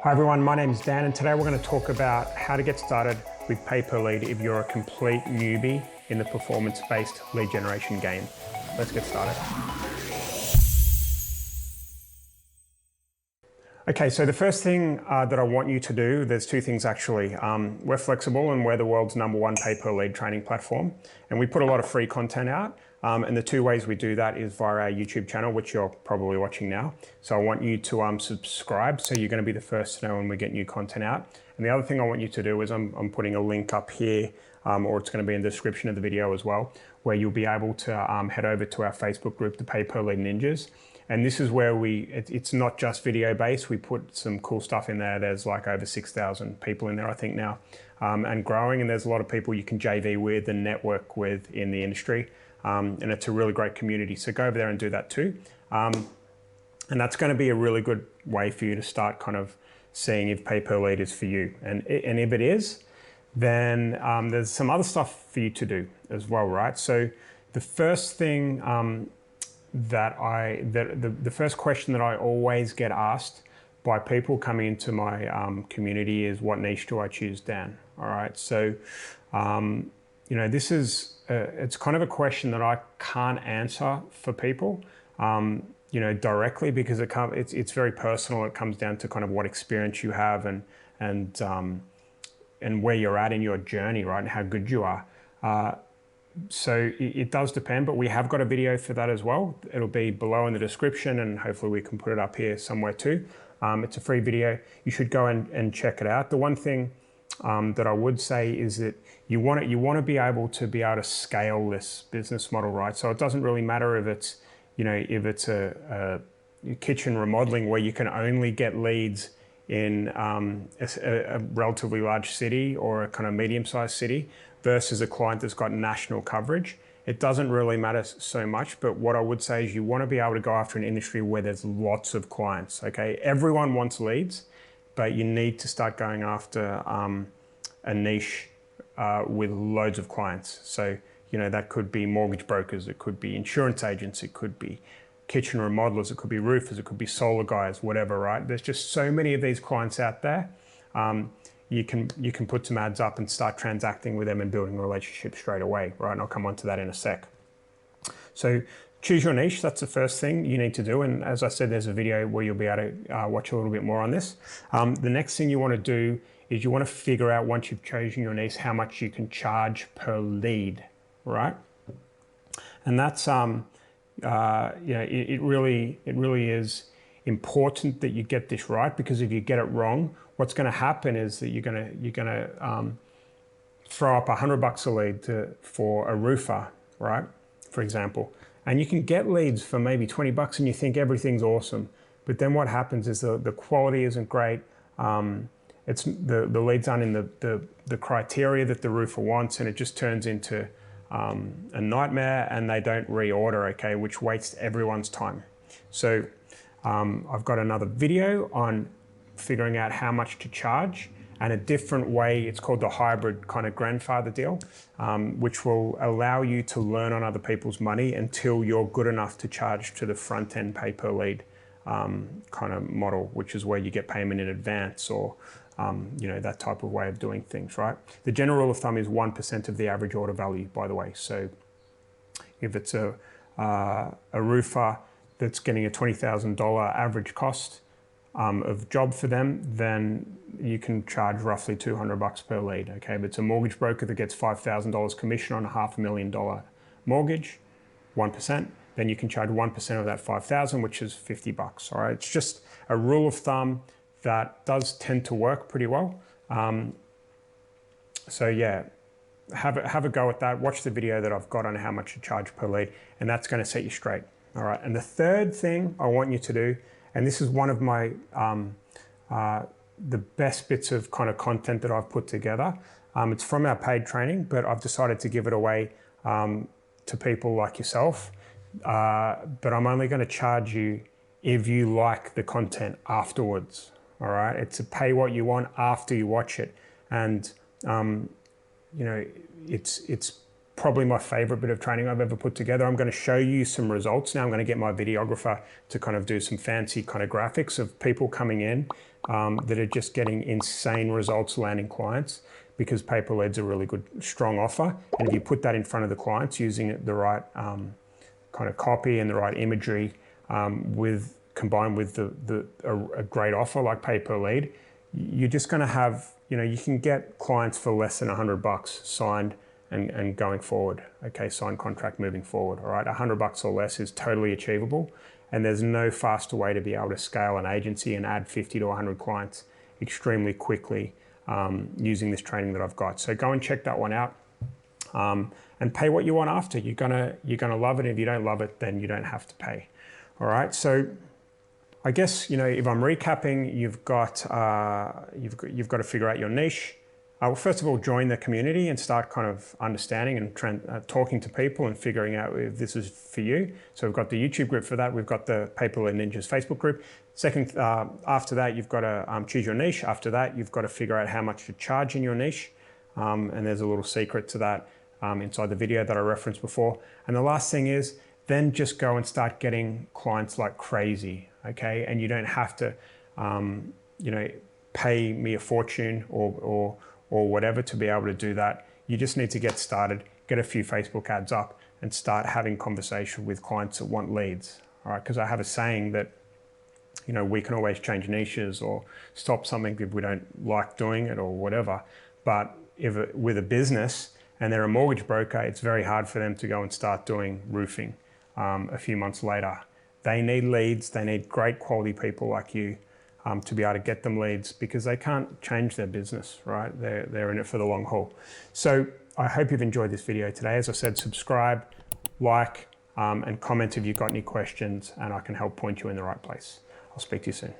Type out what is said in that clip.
Hi everyone, my name is Dan and today we're going to talk about how to get started with pay per lead if you're a complete newbie in the performance-based lead generation game. Let's get started. Okay, so the first thing that I want you to do, there's two things actually. We're Flexxable and we're the world's #1 pay per lead training platform. And we put a lot of free content out. And the two ways we do that is via our YouTube channel, which you're probably watching now. So I want you to subscribe, so you're going to be the first to know when we get new content out. And the other thing I want you to do is I'm putting a link up here, or it's going to be in the description of the video as well, where you'll be able to head over to our Facebook group, the Pay Per Lead Ninjas. And this is where it's not just video based. We put some cool stuff in there. There's like over 6,000 people in there, I think now, and growing. And there's a lot of people you can JV with and network with in the industry. And it's a really great community. So go over there and do that too. And that's going to be a really good way for you to start kind of seeing if pay per lead is for you. And if it is, then there's some other stuff for you to do as well, right? So the first thing the first question that I always get asked by people coming into my community is, what niche do I choose, Dan? All right. So, you know, this is, it's kind of a question that I can't answer for people, you know, directly, because it's very personal. It comes down to kind of what experience you have and where you're at in your journey, right? And how good you are. So it does depend, but we have got a video for that as well. It'll be below in the description, and hopefully we can put it up here somewhere too. It's a free video. You should go and check it out. The one thing that I would say is that you want to be able to scale this business model, right? So it doesn't really matter if it's, you know, if it's a kitchen remodeling where you can only get leads in a relatively large city or a kind of medium-sized city versus a client that's got national coverage. It doesn't really matter so much, but what I would say is you want to be able to go after an industry where there's lots of clients, okay? Everyone wants leads, but you need to start going after a niche with loads of clients. So, you know, that could be mortgage brokers, it could be insurance agents, it could be kitchen remodelers, it could be roofers, it could be solar guys, whatever, right? There's just so many of these clients out there. You can put some ads up and start transacting with them and building a relationship straight away, right? And I'll come on to that in a sec. So choose your niche. That's the first thing you need to do. And as I said, there's a video where you'll be able to watch a little bit more on this. The next thing you want to do is you want to figure out, once you've chosen your niche, how much you can charge per lead, right? And that's, you know, it really is important that you get this right, because if you get it wrong, what's going to happen is that you're going to throw up $100 a lead for a roofer, right? For example, and you can get leads for maybe $20 and you think everything's awesome, but then what happens is the quality isn't great. It's the leads aren't in the criteria that the roofer wants, and it just turns into a nightmare, and they don't reorder, okay, which wastes everyone's time. So I've got another video on figuring out how much to charge, and a different way. It's called the hybrid kind of grandfather deal, which will allow you to learn on other people's money until you're good enough to charge to the front end pay per lead kind of model, which is where you get payment in advance, or you know, that type of way of doing things, right? The general rule of thumb is 1% of the average order value, by the way. So if it's a roofer that's getting a $20,000 average cost of job for them, then you can charge roughly $200 per lead, okay? But it's a mortgage broker that gets $5,000 commission on a $500,000 mortgage, 1%, then you can charge 1% of that 5,000, which is $50, all right? It's just a rule of thumb that does tend to work pretty well. So yeah, have a go at that. Watch the video that I've got on how much to charge per lead, and that's going to set you straight, all right? And the third thing I want you to do, and this is one of my the best bits of kind of content that I've put together. It's from our paid training, but I've decided to give it away to people like yourself. But I'm only going to charge you if you like the content afterwards. All right, it's a pay what you want after you watch it, and you know, it's probably my favorite bit of training I've ever put together. I'm going to show you some results now. I'm going to get my videographer to kind of do some fancy kind of graphics of people coming in that are just getting insane results landing clients, because paper lead's a really good, strong offer. And if you put that in front of the clients using the right kind of copy and the right imagery combined with a great offer like pay per lead, you're just going to have, you can get clients for less than $100 signed and going forward. Okay, signed contract moving forward. All right, $100 or less is totally achievable, and there's no faster way to be able to scale an agency and add 50 to 100 clients extremely quickly using this training that I've got. So go and check that one out. And pay what you want after. You're gonna love it. If you don't love it, then you don't have to pay. All right. So I guess, if I'm recapping, you've got to figure out your niche. Well, first of all, join the community and start kind of understanding and talking to people and figuring out if this is for you. So we've got the YouTube group for that. We've got the Paper Lead Ninjas Facebook group. Second, after that, you've got to choose your niche. After that, you've got to figure out how much to charge in your niche. And there's a little secret to that inside the video that I referenced before. And the last thing is then just go and start getting clients like crazy, okay? And you don't have to, pay me a fortune or whatever to be able to do that. You just need to get started, get a few Facebook ads up and start having conversation with clients that want leads, all right? Because I have a saying that, we can always change niches or stop something if we don't like doing it or whatever. But with a business and they're a mortgage broker, it's very hard for them to go and start doing roofing a few months later. They need leads. They need great quality people like you to be able to get them leads, because they can't change their business, right? They're in it for the long haul. So I hope you've enjoyed this video today. As I said, subscribe, like, and comment if you've got any questions, and I can help point you in the right place. I'll speak to you soon.